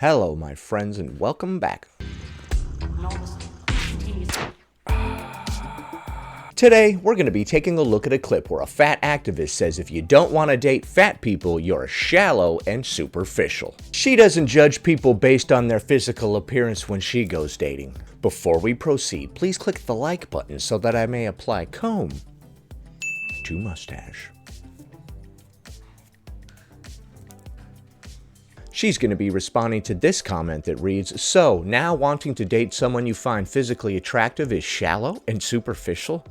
Hello, my friends, and welcome back. Today, we're going to be taking a look at a clip where a fat activist says if you don't want to date fat people, you're shallow and superficial. She doesn't judge people based on their physical appearance when she goes dating. Before we proceed, please click the like button so that I may apply comb to mustache. She's going to be responding to this comment that reads, "So, now wanting to date someone you find physically attractive is shallow and superficial?"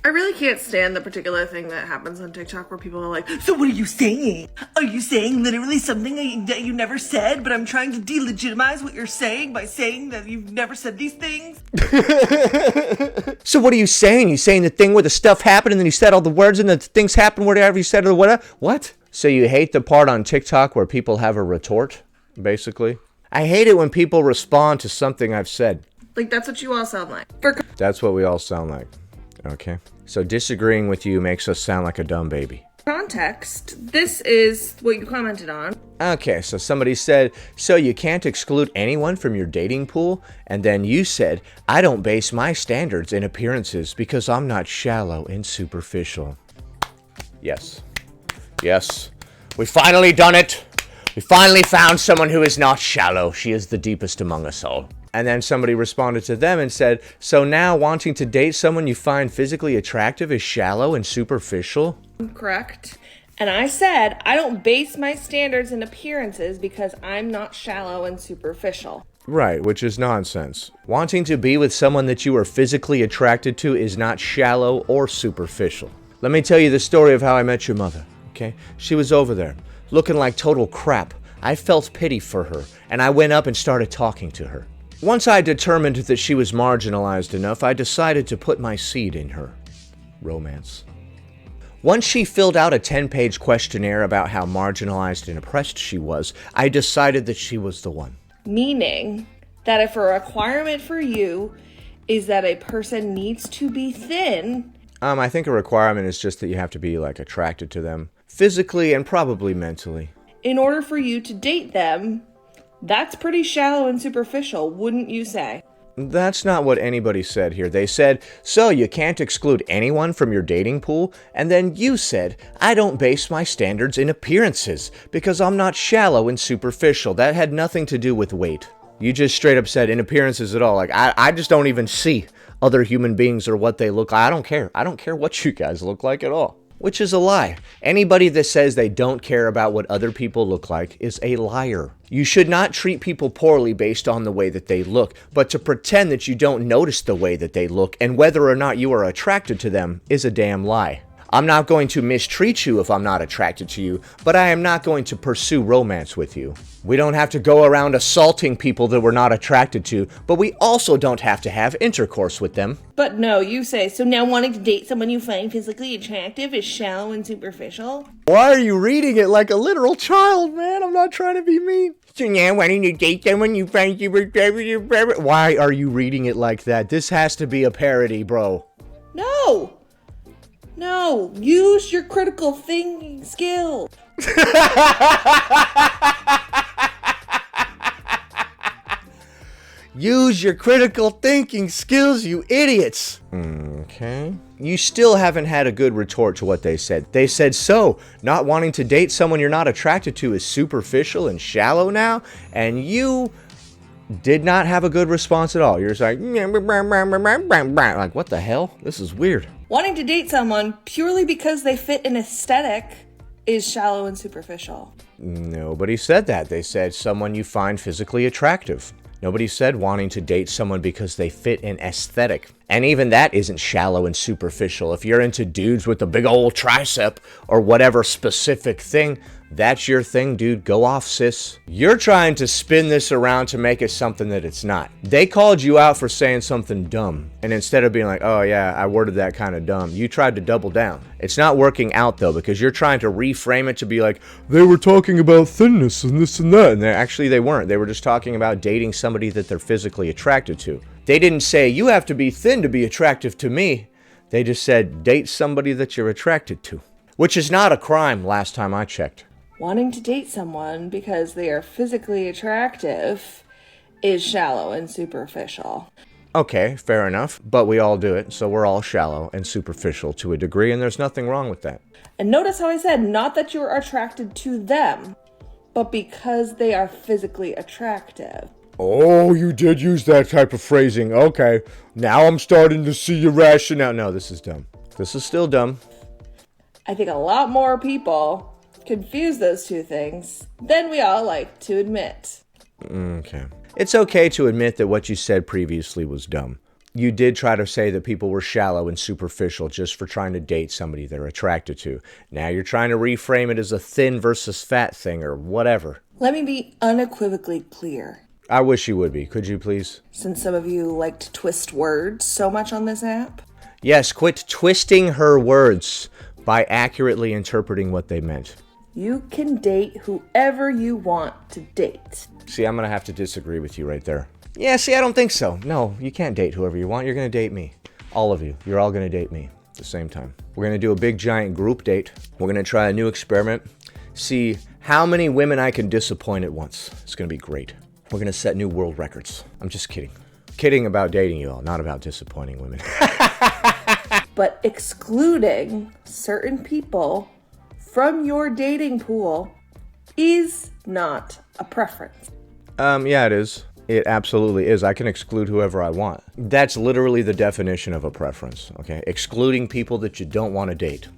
I really can't stand the particular thing that happens on TikTok where people are like, so what are you saying? Are you saying literally something that you never said, but I'm trying to delegitimize what you're saying by saying that you've never said these things? So what are you saying? You saying the thing where the stuff happened and then you said all the words and the things happened whatever you said or whatever? What? So you hate the part on TikTok where people have a retort, basically? I hate it when people respond to something I've said. Like, that's what you all sound like. That's what we all sound like. Okay. So disagreeing with you makes us sound like a dumb baby. Context, this is what you commented on. Okay, so somebody said, so you can't exclude anyone from your dating pool? And then you said, I don't base my standards in appearances because I'm not shallow and superficial. Yes. Yes. We finally done it. We finally found someone who is not shallow. She is the deepest among us all. And then somebody responded to them and said, so now wanting to date someone you find physically attractive is shallow and superficial? Correct. And I said, I don't base my standards in appearances because I'm not shallow and superficial. Right, which is nonsense. Wanting to be with someone that you are physically attracted to is not shallow or superficial. Let me tell you the story of how I met your mother, okay? She was over there, looking like total crap. I felt pity for her, and I went up and started talking to her. Once I determined that she was marginalized enough, I decided to put my seed in her. Romance. Once she filled out a 10-page questionnaire about how marginalized and oppressed she was, I decided that she was the one. Meaning that if a requirement for you is that a person needs to be thin... I think a requirement is just that you have to be, like, attracted to them. Physically and probably mentally. In order for you to date them... That's pretty shallow and superficial, wouldn't you say? That's not what anybody said here. They said, so you can't exclude anyone from your dating pool? And then you said, I don't base my standards in appearances because I'm not shallow and superficial. That had nothing to do with weight. You just straight up said in appearances at all. Like, I just don't even see other human beings or what they look like. I don't care. I don't care what you guys look like at all. Which is a lie. Anybody that says they don't care about what other people look like is a liar. You should not treat people poorly based on the way that they look, but to pretend that you don't notice the way that they look and whether or not you are attracted to them is a damn lie. I'm not going to mistreat you if I'm not attracted to you, but I am not going to pursue romance with you. We don't have to go around assaulting people that we're not attracted to, but we also don't have to have intercourse with them. But no, you say, so now wanting to date someone you find physically attractive is shallow and superficial? Why are you reading it like a literal child, man? I'm not trying to be mean. So now wanting to date someone you find superficial. Why are you reading it like that? This has to be a parody, bro. No! No, use your critical thinking skill. Use your critical thinking skills, you idiots. Okay. You still haven't had a good retort to what they said. They said, so, not wanting to date someone you're not attracted to is superficial and shallow now? And you did not have a good response at all. You're just like, what the hell? This is weird. Wanting to date someone purely because they fit an aesthetic is shallow and superficial. Nobody said that. They said someone you find physically attractive. Nobody said wanting to date someone because they fit an aesthetic. And even that isn't shallow and superficial. If you're into dudes with a big old tricep or whatever specific thing, that's your thing, dude. Go off, sis. You're trying to spin this around to make it something that it's not. They called you out for saying something dumb. And instead of being like, oh yeah, I worded that kind of dumb, you tried to double down. It's not working out though, because you're trying to reframe it to be like, they were talking about thinness and this and that. And actually they weren't. They were just talking about dating somebody that they're physically attracted to. They didn't say, you have to be thin to be attractive to me. They just said, date somebody that you're attracted to. Which is not a crime last time I checked. wanting to date someone because they are physically attractive is shallow and superficial. Okay, fair enough, but we all do it, so we're all shallow and superficial to a degree, and there's nothing wrong with that. And notice how I said not that you're attracted to them, but because they are physically attractive. Oh, you did use that type of phrasing. Okay, now I'm starting to see your rationale. No, this is dumb. This is still dumb. I think a lot more people confuse those two things than we all like to admit. Okay. It's okay to admit that what you said previously was dumb. You did try to say that people were shallow and superficial just for trying to date somebody they're attracted to. Now you're trying to reframe it as a thin versus fat thing or whatever. Let me be unequivocally clear. I wish you would be. Could you please? Since some of you like to twist words so much on this app. Yes, quit twisting her words by accurately interpreting what they meant. You can date whoever you want to date. See, I'm going to have to disagree with you right there. Yeah, see, I don't think so. No, you can't date whoever you want. You're going to date me. All of you. You're all going to date me at the same time. We're going to do a big giant group date. We're going to try a new experiment. See how many women I can disappoint at once. It's going to be great. We're going to set new world records. I'm just kidding. Kidding about dating you all, not about disappointing women. But excluding certain people from your dating pool is not a preference. Yeah, it is. It absolutely is. I can exclude whoever I want. That's literally the definition of a preference, okay? Excluding people that you don't want to date.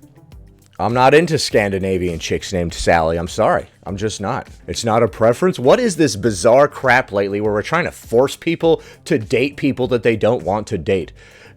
I'm not into Scandinavian chicks named Sally. I'm sorry. I'm just not. It's not a preference. What is this bizarre crap lately where we're trying to force people to date people that they don't want to date?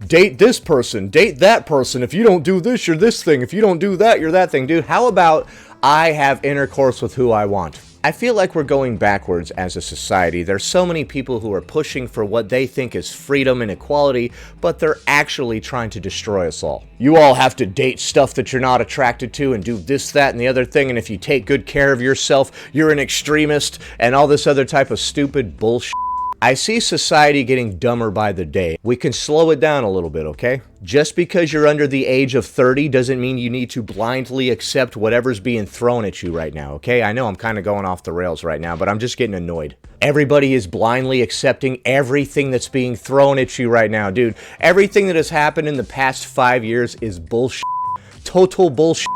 Date this person, date that person. If you don't do this, you're this thing. If you don't do that, you're that thing. Dude, how about I have intercourse with who I want? I feel like we're going backwards as a society. There's so many people who are pushing for what they think is freedom and equality, but they're actually trying to destroy us all. You all have to date stuff that you're not attracted to and do this, that, and the other thing, and if you take good care of yourself, you're an extremist, and all this other type of stupid bullshit. I see society getting dumber by the day. We can slow it down a little bit, okay? Just because you're under the age of 30 doesn't mean you need to blindly accept whatever's being thrown at you right now, okay? I know I'm kind of going off the rails right now, but I'm just getting annoyed. Everybody is blindly accepting everything that's being thrown at you right now, dude. Everything that has happened in the past 5 years is bullshit. Total bullshit.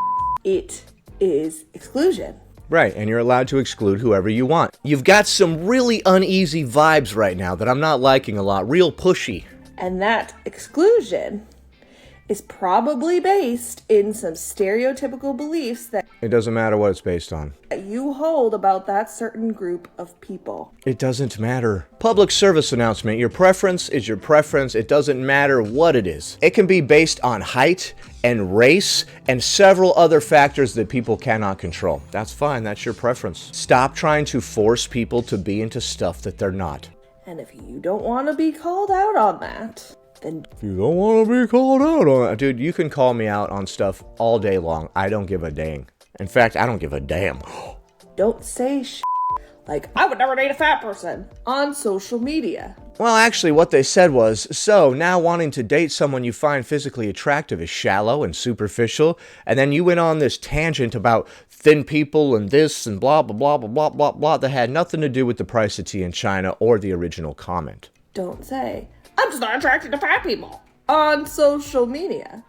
It is exclusion. Right, and you're allowed to exclude whoever you want. You've got some really uneasy vibes right now that I'm not liking a lot, real pushy. And that exclusion is probably based in some stereotypical beliefs that It doesn't matter what it's based on. you hold about that certain group of people. It doesn't matter. Public service announcement. Your preference is your preference. It doesn't matter what it is. It can be based on height and race and several other factors that people cannot control. That's fine. That's your preference. Stop trying to force people to be into stuff that they're not. And if you don't want to be called out on that, then If you don't want to be called out on that, dude, you can call me out on stuff all day long. I don't give a dang. In fact, I don't give a damn. don't say like, I would never date a fat person on social media. Well, actually, what they said was, so now wanting to date someone you find physically attractive is shallow and superficial, and then you went on this tangent about thin people and this and blah, blah, blah, blah, blah, blah, blah, that had nothing to do with the price of tea in China or the original comment. Don't say, I'm just not attracted to fat people on social media.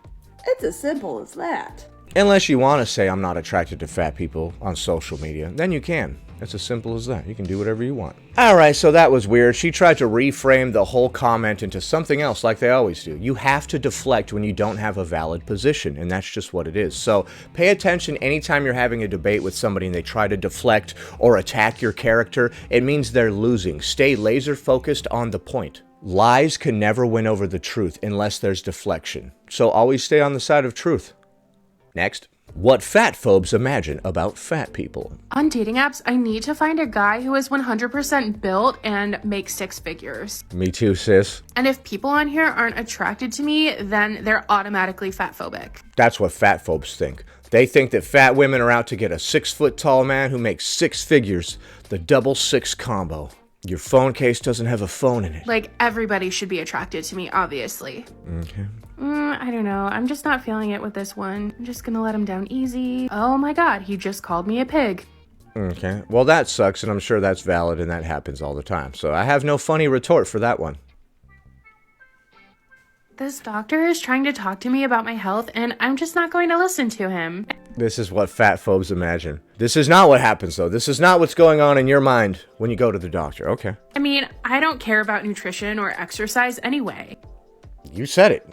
It's as simple as that. Unless you want to say I'm not attracted to fat people on social media, then you can. It's as simple as that. You can do whatever you want. Alright, so that was weird. She tried to reframe the whole comment into something else like they always do. You have to deflect when you don't have a valid position, and that's just what it is. So pay attention anytime you're having a debate with somebody and they try to deflect or attack your character. It means they're losing. Stay laser focused on the point. Lies can never win over the truth unless there's deflection. So always stay on the side of truth. Next. What fat phobes imagine about fat people. On dating apps, I need to find a guy who is 100% built and makes six figures. Me too, sis. And if people on here aren't attracted to me, then they're automatically fat phobic. That's what fat phobes think. They think that fat women are out to get a 6-foot-tall man who makes six figures, the double six combo. Your phone case doesn't have a phone in it. Like, everybody should be attracted to me, obviously. Okay. I don't know. I'm just not feeling it with this one. I'm just gonna let him down easy. Oh my god, he just called me a pig. Okay, well that sucks, and I'm sure that's valid, and that happens all the time. So I have no funny retort for that one. This doctor is trying to talk to me about my health, and I'm just not going to listen to him. This is what fat phobes imagine. This is not what happens, though. This is not what's going on in your mind when you go to the doctor. Okay. I mean, I don't care about nutrition or exercise anyway. You said it.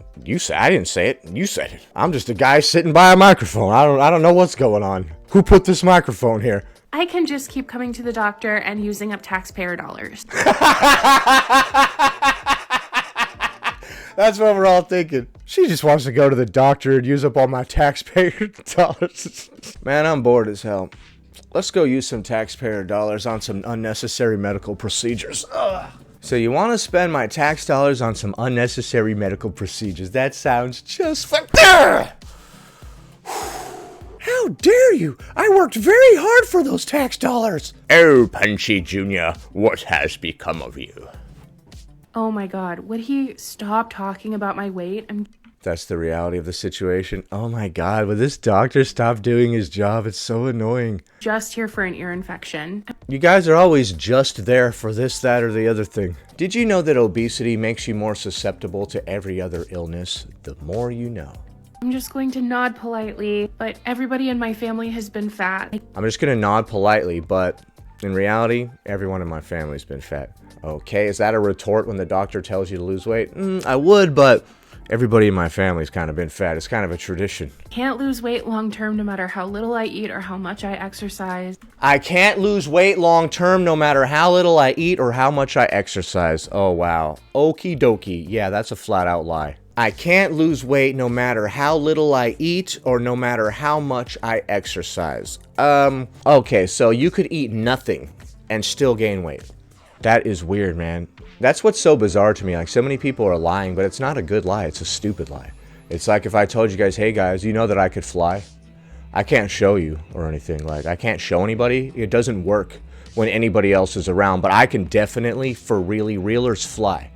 I didn't say it. You said it. I'm just a guy sitting by a microphone. I don't know what's going on. Who put this microphone here? I can just keep coming to the doctor and using up taxpayer dollars. That's what we're all thinking. She just wants to go to the doctor and use up all my taxpayer dollars. Man, I'm bored as hell. Let's go use some taxpayer dollars on some unnecessary medical procedures. Ugh. So you want to spend my tax dollars on some unnecessary medical procedures? That sounds just How dare you? I worked very hard for those tax dollars. Oh, Punchy Jr., what has become of you? Oh my god, would he stop talking about my weight? That's the reality of the situation. Oh my god, would this doctor stop doing his job? It's so annoying. Just here for an ear infection. You guys are always just there for this, that, or the other thing. Did you know that obesity makes you more susceptible to every other illness? The more you know. I'm just going to nod politely, but everybody in my family has been fat. I'm just gonna nod politely, but in reality, everyone in my family's been fat. Okay, is that a retort when the doctor tells you to lose weight? I would, but everybody in my family's kind of been fat. It's kind of a tradition. Can't lose weight long term no matter how little I eat or how much I exercise. I can't lose weight long term no matter how little I eat or how much I exercise. Oh, wow. Okie dokie. Yeah, that's a flat out lie. I can't lose weight no matter how little I eat or no matter how much I exercise. Okay, so you could eat nothing and still gain weight. That is weird, man. That's what's so bizarre to me. Like, so many people are lying, but it's not a good lie. It's a stupid lie. It's like if I told you guys, hey guys, you know that I could fly? I can't show you or anything. Like, I can't show anybody. It doesn't work when anybody else is around, but I can definitely, for realers, fly.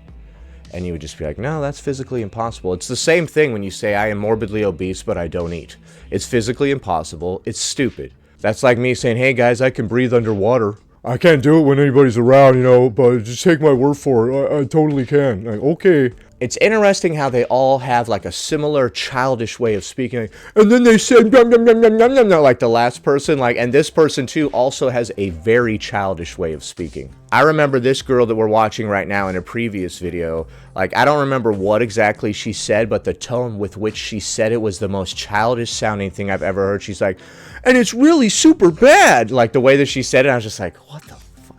And you would just be like, no, that's physically impossible. It's the same thing when you say I am morbidly obese, but I don't eat. It's physically impossible. It's stupid. That's like me saying, hey guys, I can breathe underwater. I can't do it when anybody's around, you know, but just take my word for it. I totally can. Like, okay. It's interesting how they all have like a similar childish way of speaking. And then they said, nom, nom, nom, nom, nom, nom, like the last person, like, and this person too also has a very childish way of speaking. I remember this girl that we're watching right now in a previous video. Like, I don't remember what exactly she said, but the tone with which she said it was the most childish sounding thing I've ever heard. She's like, and it's really super bad. Like, the way that she said it, I was just like, what the fuck?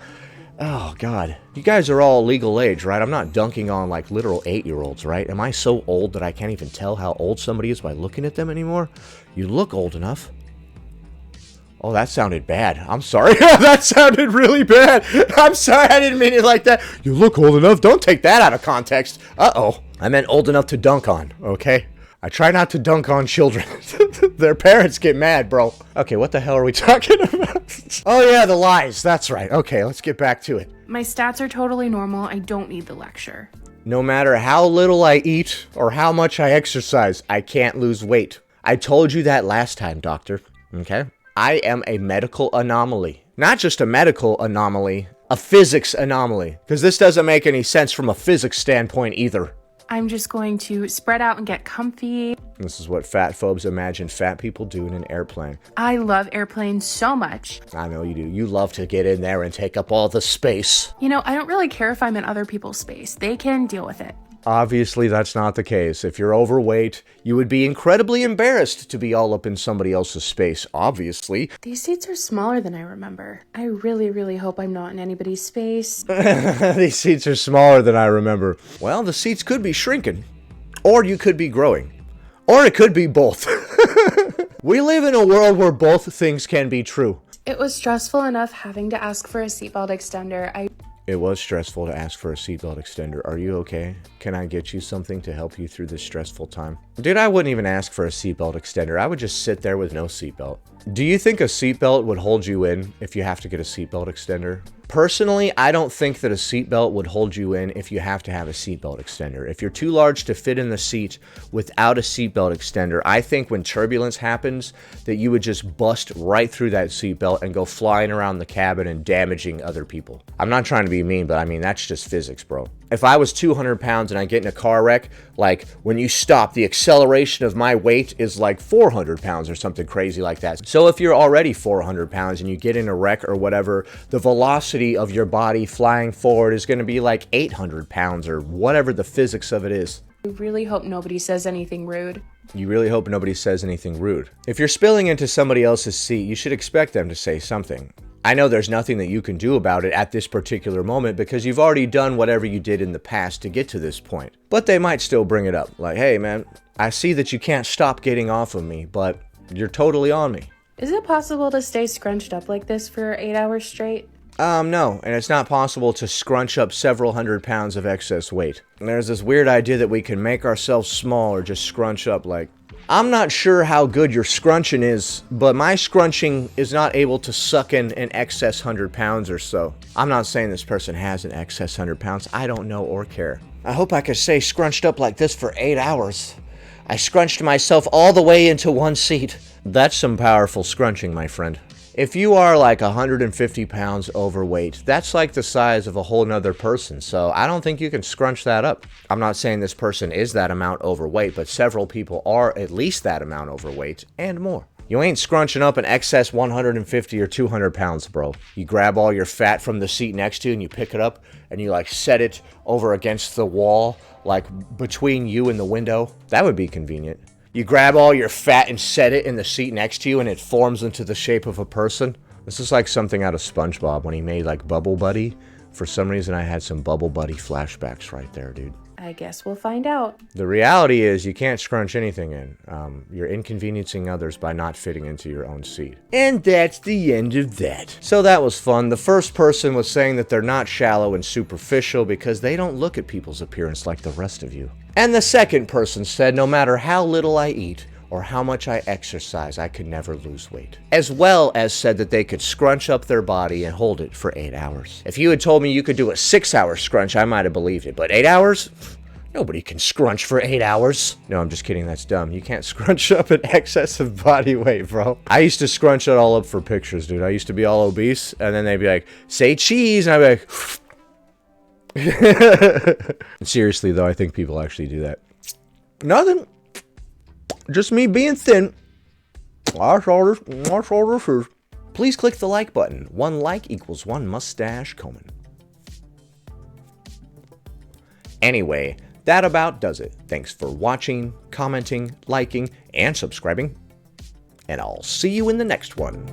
Oh, God. You guys are all legal age, right? I'm not dunking on, like, literal 8-year-olds, right? Am I so old that I can't even tell how old somebody is by looking at them anymore? You look old enough. Oh, that sounded bad. I'm sorry. That sounded really bad. I'm sorry. I didn't mean it like that. You look old enough. Don't take that out of context. Uh-oh. I meant old enough to dunk on, okay? I try not to dunk on children. Their parents get mad, bro. Okay, what the hell are we talking about? Oh, yeah, the lies. That's right. Okay, let's get back to it. My stats are totally normal. I don't need the lecture. No matter how little I eat or how much I exercise, I can't lose weight. I told you that last time, doctor. Okay? I am a medical anomaly. Not just a medical anomaly, a physics anomaly. Because this doesn't make any sense from a physics standpoint either. I'm just going to spread out and get comfy. This is what fat phobes imagine fat people do in an airplane. I love airplanes so much. I know you do. You love to get in there and take up all the space. You know, I don't really care if I'm in other people's space. They can deal with it. Obviously, that's not the case. If you're overweight, you would be incredibly embarrassed to be all up in somebody else's space, obviously. These seats are smaller than I remember. I really, really hope I'm not in anybody's space. These seats are smaller than I remember. Well, the seats could be shrinking. Or you could be growing. Or it could be both. We live in a world where both things can be true. It was stressful enough having to ask for a seatbelt extender. It was stressful to ask for a seatbelt extender. Are you okay? Can I get you something to help you through this stressful time? Dude, I wouldn't even ask for a seatbelt extender. I would just sit there with no seatbelt. Do you think a seatbelt would hold you in if you have to get a seatbelt extender? Personally, I don't think that a seatbelt would hold you in if you have to have a seatbelt extender. If you're too large to fit in the seat without a seatbelt extender, I think when turbulence happens that you would just bust right through that seatbelt and go flying around the cabin and damaging other people. I'm not trying to be mean, but I mean, that's just physics, bro. If I was 200 pounds and I get in a car wreck, like when you stop, the acceleration of my weight is like 400 pounds or something crazy like that. So if you're already 400 pounds and you get in a wreck or whatever, the velocity of your body flying forward is going to be like 800 pounds or whatever the physics of it is. I really hope nobody says anything rude. You really hope nobody says anything rude. If you're spilling into somebody else's seat, you should expect them to say something. I know there's nothing that you can do about it at this particular moment because you've already done whatever you did in the past to get to this point. But they might still bring it up. Like, hey man, I see that you can't stop getting off of me, but you're totally on me. Is it possible to stay scrunched up like this for 8 hours straight? No, and it's not possible to scrunch up several hundred pounds of excess weight. And there's this weird idea that we can make ourselves small or just scrunch up like... I'm not sure how good your scrunching is, but my scrunching is not able to suck in an excess 100 pounds or so. I'm not saying this person has an excess 100 pounds. I don't know or care. I hope I could stay scrunched up like this for 8 hours. I scrunched myself all the way into one seat. That's some powerful scrunching, my friend. If you are like 150 pounds overweight, that's like the size of a whole nother person, so I don't think you can scrunch that up. I'm not saying this person is that amount overweight, but several people are at least that amount overweight and more. You ain't scrunching up an excess 150 or 200 pounds, bro. You grab all your fat from the seat next to you and you pick it up and you like set it over against the wall, like between you and the window. That would be convenient. You grab all your fat and set it in the seat next to you and it forms into the shape of a person. This is like something out of SpongeBob when he made like Bubble Buddy. For some reason I had some Bubble Buddy flashbacks right there, dude. I guess we'll find out. The reality is you can't scrunch anything in. You're inconveniencing others by not fitting into your own seat. And that's the end of that. So that was fun. The first person was saying that they're not shallow and superficial because they don't look at people's appearance like the rest of you. And the second person said no matter how little I eat or how much I exercise, I could never lose weight. As well as said that they could scrunch up their body and hold it for 8 hours. If you had told me you could do a 6-hour scrunch, I might have believed it. But 8 hours? Nobody can scrunch for 8 hours. No, I'm just kidding. That's dumb. You can't scrunch up an excess of body weight, bro. I used to scrunch it all up for pictures, dude. I used to be all obese, and then they'd be like, say cheese, and I'd be like... Seriously, though, I think people actually do that. Nothing. Just me being thin. That's all this is. Please click the like button. 1 like equals 1 mustache Komen. Anyway, that about does it. Thanks for watching, commenting, liking, and subscribing. And I'll see you in the next one.